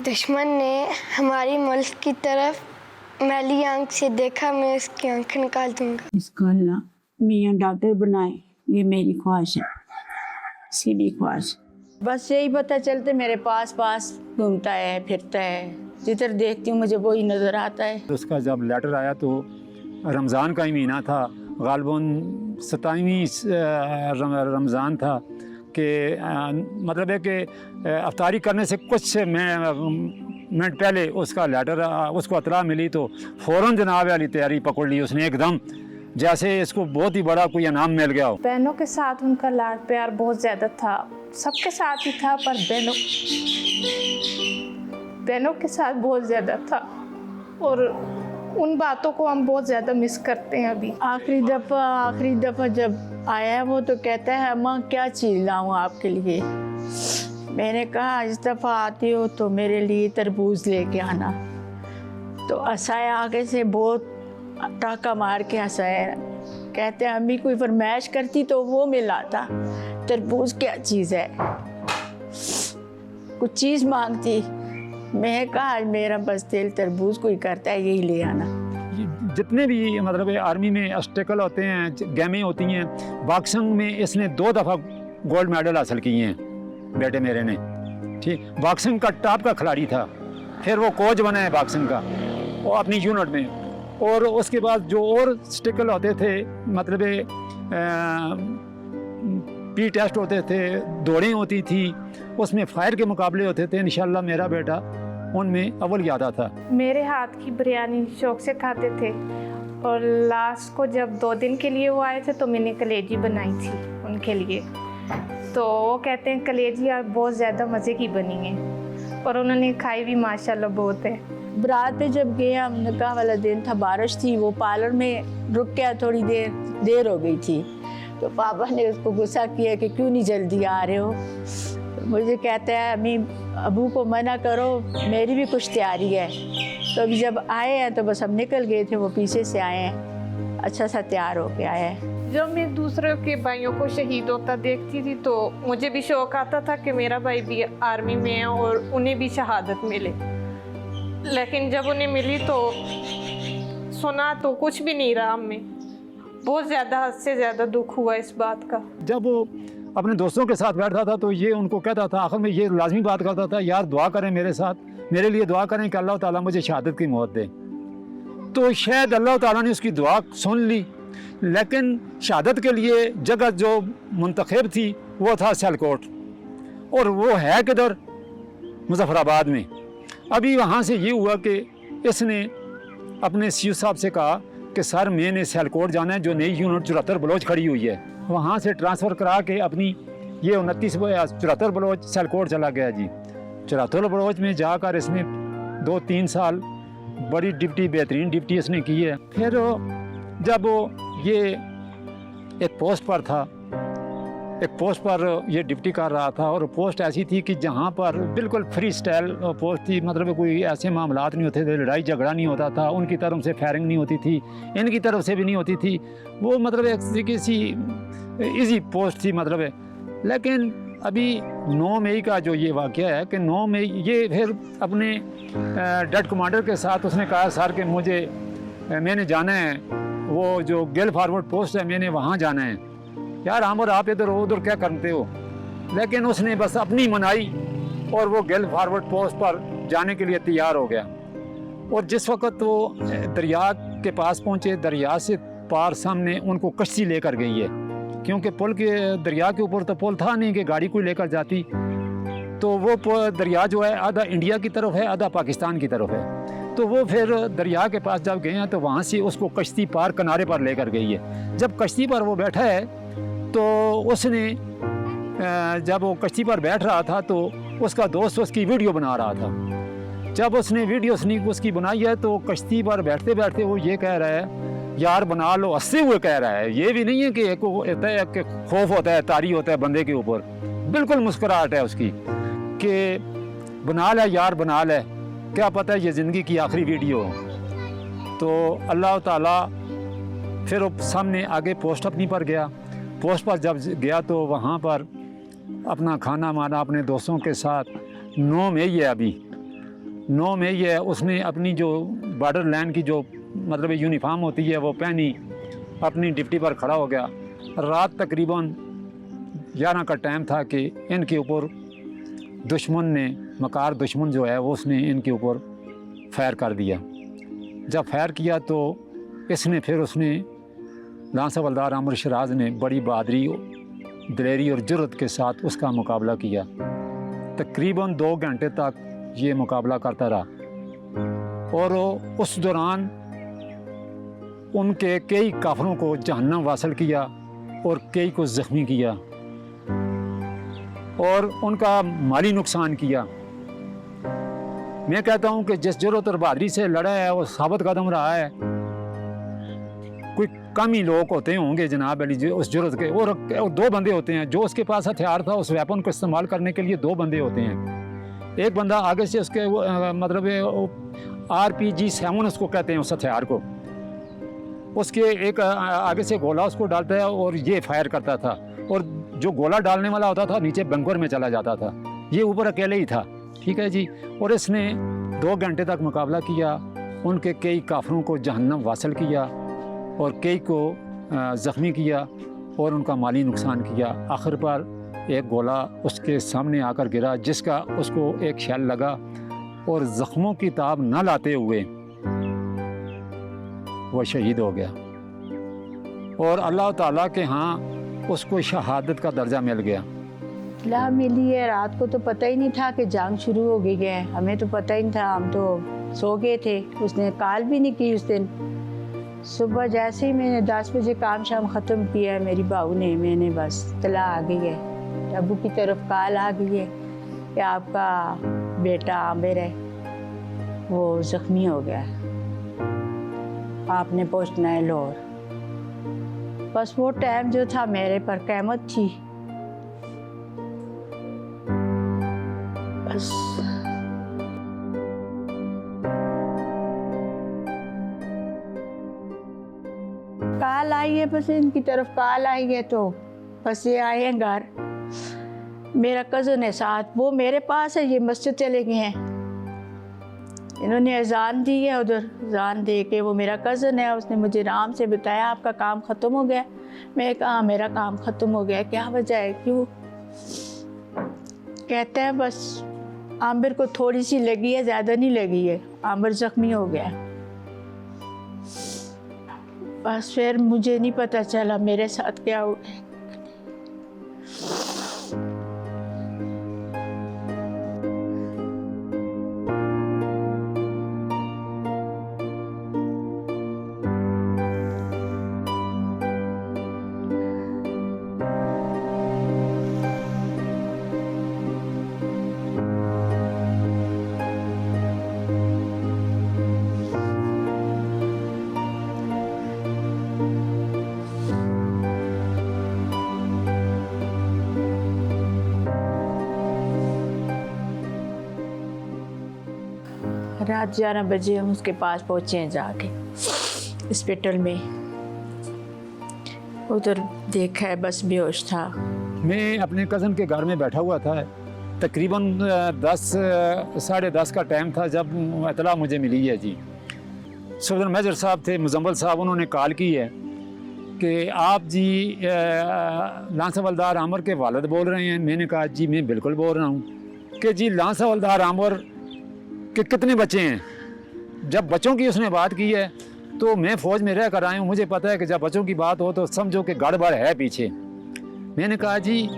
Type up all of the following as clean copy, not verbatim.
दुश्मन ने हमारी मुल्क की तरफ मैली आंख से देखा, मैं उसकी आंख निकाल दूंगा। इसको अल्लाह मियाँ डॉक्टर बनाए, ये मेरी ख्वाहिश है, सीधी ख्वाहिश। बस यही पता चलते मेरे पास घूमता है, फिरता है, जिधर देखती हूँ मुझे वही नज़र आता है। उसका जब लेटर आया तो रमज़ान का ही महीना था, गालबन 27वीं रमज़ान था कि मतलब है कि अफ्तारी करने से कुछ मिनट पहले उसका लेटर उसको इत्तला मिली तो फ़ौरन जनाब वाली तैयारी पकड़ ली उसने एकदम, जैसे इसको बहुत ही बड़ा कोई इनाम मिल गया हो। बहनों के साथ उनका लाड प्यार बहुत ज़्यादा था, सबके साथ ही था, पर बहनों के साथ बहुत ज़्यादा था और उन बातों को हम बहुत ज़्यादा मिस करते हैं। अभी आखिरी दफ़ा जब आया वो तो कहता है अम्मा क्या चीज़ लाऊं आपके लिए। मैंने कहा इस दफ़ा आती हो तो मेरे लिए तरबूज लेके आना। तो हंसाया, आगे से बहुत टाका मार के हंसाया। कहते हैं अम्मी कोई फरमाइश करती तो वो मैं लाता, तरबूज क्या चीज़ है, कुछ चीज़ मांगती। मैं कहा मेरा बस दिल तरबूज कोई करता है, यही ले आना। जितने भी मतलब आर्मी में ऑब्स्टेकल होते हैं, गेमें होती हैं, बॉक्सिंग में इसने 2 दफ़ा गोल्ड मेडल हासिल किए हैं बेटे मेरे ने। ठीक, बॉक्सिंग का टॉप का खिलाड़ी था, फिर वो कोच बना है बॉक्सिंग का और अपनी यूनिट में। और उसके बाद जो और ऑब्स्टेकल होते थे, मतलब पी टेस्ट होते थे, दौड़ें होती थी, उसमें फायर के मुकाबले होते थे। इंशाल्लाह मेरा बेटा उनमें अव्वल आता था। मेरे हाथ की बिरयानी शौक से खाते थे और लास्ट को जब 2 दिन के लिए वो आए थे तो मैंने कलेजी बनाई थी उनके लिए। तो वो कहते हैं कलेजी आप बहुत ज़्यादा मज़े की बनी है और उन्होंने खाई भी माशाल्लाह बहुत है। बारात पे जब गए हम, निकाह वाला दिन था, बारिश थी, वो पार्लर में रुक गया, थोड़ी देर हो गई थी। तो पापा ने उसको गुस्सा किया कि क्यों नहीं जल्दी आ रहे हो। मुझे कहता है अम्मी अबू को मना करो, मेरी भी कुछ तैयारी है। तो अभी जब आए हैं तो बस हम निकल गए थे, वो पीछे से आए हैं, अच्छा सा तैयार होके आया है। जब मैं दूसरों के भाइयों को शहीद होता देखती थी तो मुझे भी शौक आता था कि मेरा भाई भी आर्मी में है और उन्हें भी शहादत मिले। लेकिन जब उन्हें मिली तो सुना तो कुछ भी नहीं रहा। हमें बहुत ज़्यादा, हद से ज़्यादा दुख हुआ इस बात का। जब वो अपने दोस्तों के साथ बैठता था तो ये उनको कहता था, आखिर में ये लाजमी बात करता था, यार दुआ करें मेरे साथ, मेरे लिए दुआ करें कि अल्लाह ताला मुझे शहादत की मौत दे। तो शायद अल्लाह ताला ने उसकी दुआ सुन ली, लेकिन शहादत के लिए जगह जो मुंतखब थी वो था सियालकोट, और वो है किधर, मुजफ्फराबाद में। अभी वहाँ से ये हुआ कि इसने अपने सीयू साहब से कहा कि सर मैंने सियालकोट जाना है, जो नई यूनिट 74 बलोच खड़ी हुई है, वहाँ से ट्रांसफ़र करा के अपनी ये 29 74 बलोच सियालकोट चला गया जी। 74 बलोच में जाकर इसने 2-3 साल बड़ी डिप्टी, बेहतरीन डिप्टी इसने की है। फिर जब ये एक पोस्ट पर था, एक पोस्ट पर ये डिप्टी कर रहा था, और पोस्ट ऐसी थी कि जहाँ पर बिल्कुल फ्री स्टाइल पोस्ट थी, मतलब कोई ऐसे मामलात नहीं होते थे, लड़ाई झगड़ा नहीं होता था, उनकी तरफ से फायरिंग नहीं होती थी, इनकी तरफ से भी नहीं होती थी। वो मतलब एक तरीके से ईजी पोस्ट थी मतलब है। लेकिन अभी 9 मई का जो ये वाक़या है कि 9 मई ये फिर अपने डेड कमांडर के साथ उसने कहा सर कि मैंने जाना है, वो जो गेल फारवर्ड पोस्ट है मैंने वहाँ जाना है। यार हम और आप इधर उधर क्या करते हो, लेकिन उसने बस अपनी मनाई और वो गेल फारवर्ड पोस्ट पर जाने के लिए तैयार हो गया। और जिस वक्त वो दरिया के पास पहुँचे, दरिया से पार सामने उनको कश्ती लेकर गई है, क्योंकि पुल के दरिया के ऊपर तो पुल था नहीं कि गाड़ी कोई लेकर जाती। तो वो दरिया जो है आधा इंडिया की तरफ है, आधा पाकिस्तान की तरफ है। तो वो फिर दरिया के पास जब गए हैं तो वहाँ से उसको कश्ती पार किनारे पर लेकर गई है। जब कश्ती पर वो बैठा है तो उसने जब वो कश्ती पर बैठ रहा था तो उसका दोस्त उसकी वीडियो बना रहा था। जब उसने वीडियो उसकी बनाई है तो कश्ती पर बैठते बैठते वो ये कह रहा है यार बना लो, हंसते हुए कह रहा है। ये भी नहीं है कि एक खौफ होता है, तारी होता है बंदे के ऊपर, बिल्कुल मुस्कुराहट है उसकी कि बना ले यार बना ले, क्या पता है ये ज़िंदगी की आखिरी वीडियो हो। तो अल्लाह ताला फिर वो सामने आगे पोस्ट अपनी पर गया। पोस्ट पर जब गया तो वहाँ पर अपना खाना माना अपने दोस्तों के साथ 9 मई है अभी, 9 मई है, उसने अपनी जो बॉर्डर लाइन की जो मतलब यूनिफॉर्म होती है वो पहनी, अपनी डिप्टी पर खड़ा हो गया। रात तकरीबन 11 का टाइम था कि इनके ऊपर दुश्मन ने, मकार दुश्मन जो है वो उसने इनके ऊपर फायर कर दिया। जब फायर किया तो उसने लांस हवलदार आमिर शराज ने बड़ी बहादुरी, दिलेरी और जुर्रत के साथ उसका मुकाबला किया। तकरीबन 2 घंटे तक ये मुकाबला करता रहा और उस दौरान उनके कई काफिरों को जहन्नम वासल किया और कई को ज़ख्मी किया और उनका माली नुकसान किया। मैं कहता हूं कि जिस जुर्रत और बहादुरी से लड़ा है वो साबित कदम रहा है। कोई कम ही लोग होते होंगे जनाब अली जी उस जुर्रत के, और 2 बंदे होते हैं। जो उसके पास हथियार था, उस वेपन को इस्तेमाल करने के लिए 2 बंदे होते हैं। एक बंदा आगे से उसके मतलब RPG-7 उसको कहते हैं उस हथियार को, उसके एक आगे से गोला उसको डालता है और ये फायर करता था, और जो गोला डालने वाला होता था नीचे बंकर में चला जाता था। ये ऊपर अकेले ही था, ठीक है जी। और इसने 2 घंटे तक मुकाबला किया, उनके कई काफिरों को जहन्नम वासल किया और कई को ज़ख्मी किया और उनका माली नुकसान किया। आखिर पर एक गोला उसके सामने आकर गिरा जिसका उसको एक शैल लगा और ज़ख्मों की ताब न लाते हुए वो शहीद हो गया और अल्लाह ताला के यहाँ उसको शहादत का दर्जा मिल गया। इत्तला मिली है, रात को तो पता ही नहीं था कि जंग शुरू हो गई है। हमें तो पता ही नहीं था, हम तो सो गए थे। उसने कॉल भी नहीं की उस दिन। सुबह जैसे ही मैंने 10 बजे काम शाम ख़त्म किया है मेरी बहू ने, मैंने बस इत्तला आ गई है, अबू की तरफ कॉल आ गई है कि आपका बेटा आमिर है वो ज़ख्मी हो गया है, आपने पहुंचना है लाहौर। बस वो टाइम जो था मेरे पर क़यामत थी। बस कॉल आई है, बस इनकी तरफ कॉल आई है तो बस ये आए हैं घर। मेरा कज़न है साथ, वो मेरे पास है, ये मस्जिद चले गए हैं। इन्होंने अजान दी है, उधर अजान दे के, वो मेरा कज़न है, उसने मुझे आराम से बताया आपका काम ख़त्म हो गया। मैं कहा मेरा काम ख़त्म हो गया, क्या वजह है, क्यों? कहते हैं बस आमिर को थोड़ी सी लगी है, ज़्यादा नहीं लगी है, आमिर ज़ख्मी हो गया। बस फिर मुझे नहीं पता चला मेरे साथ क्या हुआ। रात 11 बजे हम उसके पास पहुँचे हैं, जाके हॉस्पिटल में उधर देखा है, बस बेहोश था। मैं अपने कज़न के घर में बैठा हुआ था, तकरीबन 10 साढ़े 10 का टाइम था जब इतला मुझे मिली है जी। सफदर मेजर साहब थे, मुजम्मल साहब, उन्होंने कॉल की है कि आप जी लांस हवलदार आमिर के वालिद बोल रहे हैं। मैंने कहा जी मैं बिल्कुल बोल रहा हूँ। कि जी लांस हवलदार आमिर के कितने बच्चे हैं? जब बच्चों की उसने बात की है तो मैं फ़ौज में रह कर आया हूँ, मुझे पता है कि जब बच्चों की बात हो तो समझो कि गड़बड़ है पीछे। मैंने कहा जी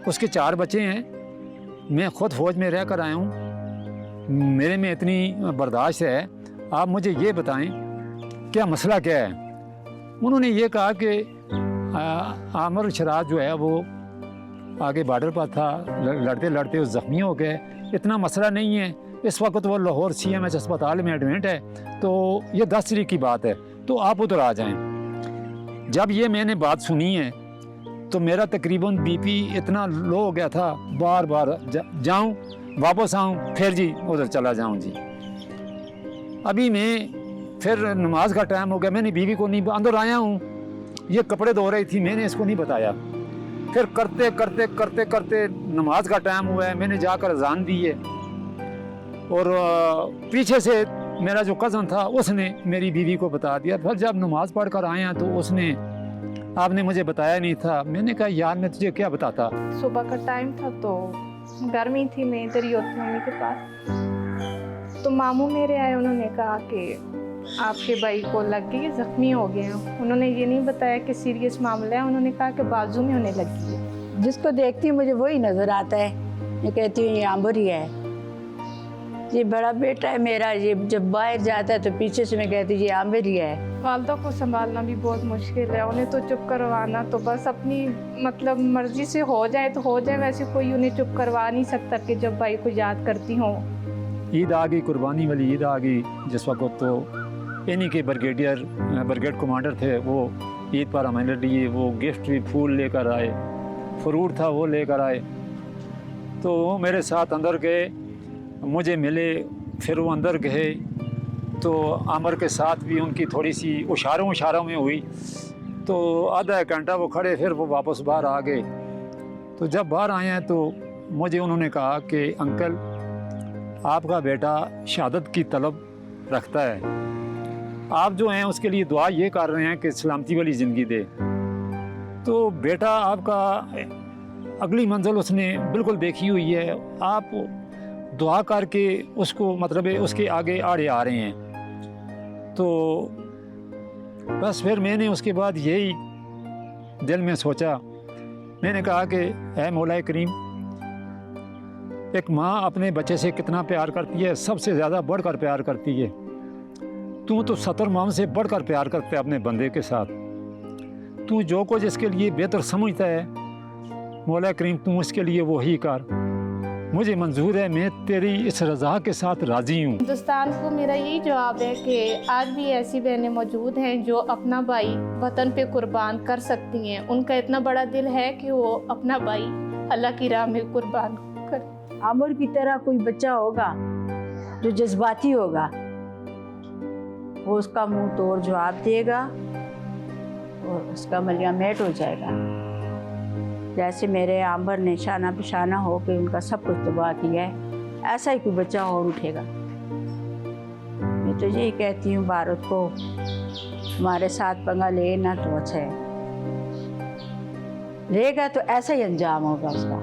उसके 4 बच्चे हैं, मैं ख़ुद फ़ौज में रह कर आया हूँ, मेरे में इतनी बर्दाश्त है, आप मुझे ये बताएं क्या मसला क्या है। उन्होंने ये कहा कि आमिर शराज जो है वो आगे बॉर्डर पर था, लड़ते लड़ते वो ज़ख्मी हो गए, इतना मसला नहीं है, इस वक्त वो लाहौर CMH अस्पताल में एडमिट है, तो ये 10 तारीख की बात है, तो आप उधर आ जाएं। जब ये मैंने बात सुनी है तो मेरा तकरीबन BP इतना लो हो गया था, बार बार जाऊं वापस आऊं, फिर जी उधर चला जाऊं जी। अभी मैं फिर नमाज का टाइम हो गया, मैंने बीवी को नहीं, अंदर आया हूँ, ये कपड़े धो रही थी, मैंने इसको नहीं बताया। फिर करते करते करते करते नमाज का टाइम हुआ है, मैंने जाकर अजान दी है और पीछे से मेरा जो कज़न था उसने मेरी बीवी को बता दिया। फिर जब नमाज़ पढ़ कर आए हैं तो उसने आपने मुझे बताया नहीं था। मैंने कहा यार मैं तुझे क्या बताता। सुबह का टाइम था तो गर्मी थी, मैं इधर ही होती मम्मी के पास। तो मामू मेरे आए, उन्होंने कहा कि आपके भाई को लग गई, जख्मी हो गए हैं। उन्होंने ये नहीं बताया कि सीरियस मामला है, उन्होंने कहा कि बाजू में उन्हें लगी है। जिसको देखती हूँ मुझे वही नज़र आता है। मैं कहती हूँ ये आंबर ही है, ये बड़ा बेटा है मेरा, ये जब बाहर जाता है तो पीछे से मैं कहती हूँ ये आंबर ही है। वालदा को संभालना भी बहुत मुश्किल है, उन्हें तो चुप करवाना तो बस अपनी मतलब मर्जी से हो जाए तो हो जाए, वैसे कोई उन्हें चुप करवा नहीं सकता कि जब भाई को याद करती हूँ। ईद आ गई, कुर्बानी वाली ईद आ गई। जिस वक्त तो इन्हीं के ब्रिगेड कमांडर थे, वो ईद पर हमारे लिए वो गिफ्ट भी फूल लेकर आए, फ्रूट था वो लेकर आए। तो वो मेरे साथ अंदर गए, मुझे मिले, फिर वो अंदर गए तो आमर के साथ भी उनकी थोड़ी सी इशारों में हुई। तो आधा एक घंटा वो खड़े, फिर वो वापस बाहर आ गए। तो जब बाहर आए हैं तो मुझे उन्होंने कहा कि अंकल आपका बेटा शहादत की तलब रखता है, आप जो हैं उसके लिए दुआ ये कर रहे हैं कि सलामती वाली ज़िंदगी दे। तो बेटा आपका अगली मंजिल उसने बिल्कुल देखी हुई है, आप दुआ करके उसको मतलब है उसके आगे आड़े आ रहे हैं। तो बस फिर मैंने उसके बाद यही दिल में सोचा, मैंने कहा कि ऐ मौला करीम, एक माँ अपने बच्चे से कितना प्यार करती है, सबसे ज़्यादा बढ़कर प्यार करती है। तू तो 70 माँ से बढ़कर प्यार करता है अपने बंदे के साथ। तू जो कुछ इसके लिए बेहतर समझता है मौला करीम तू इसके लिए वही कर। मुझे मंजूर है, मैं तेरी इस रज़ा के साथ राज़ी हूँ। हिंदुस्तान को मेरा यही जवाब है कि आज भी ऐसी बहनें मौजूद हैं जो अपना भाई वतन पे कुर्बान कर सकती हैं। उनका इतना बड़ा दिल है कि वो अपना भाई अल्लाह की राह में कुर्बान कर। आंबर की तरह कोई बच्चा होगा जो जज्बाती होगा, वो उसका मुंह तोड़ जवाब देगा और उसका मलिया मेट हो जाएगा। जैसे मेरे आंबर ने शाना पिशाना हो के उनका सब कुछ तबाह किया है, ऐसा ही कोई बच्चा और उठेगा। मैं तो यही कहती हूँ भारत को, हमारे साथ पंगा लेना तो अच्छा है, लेगा तो ऐसा ही अंजाम होगा उसका।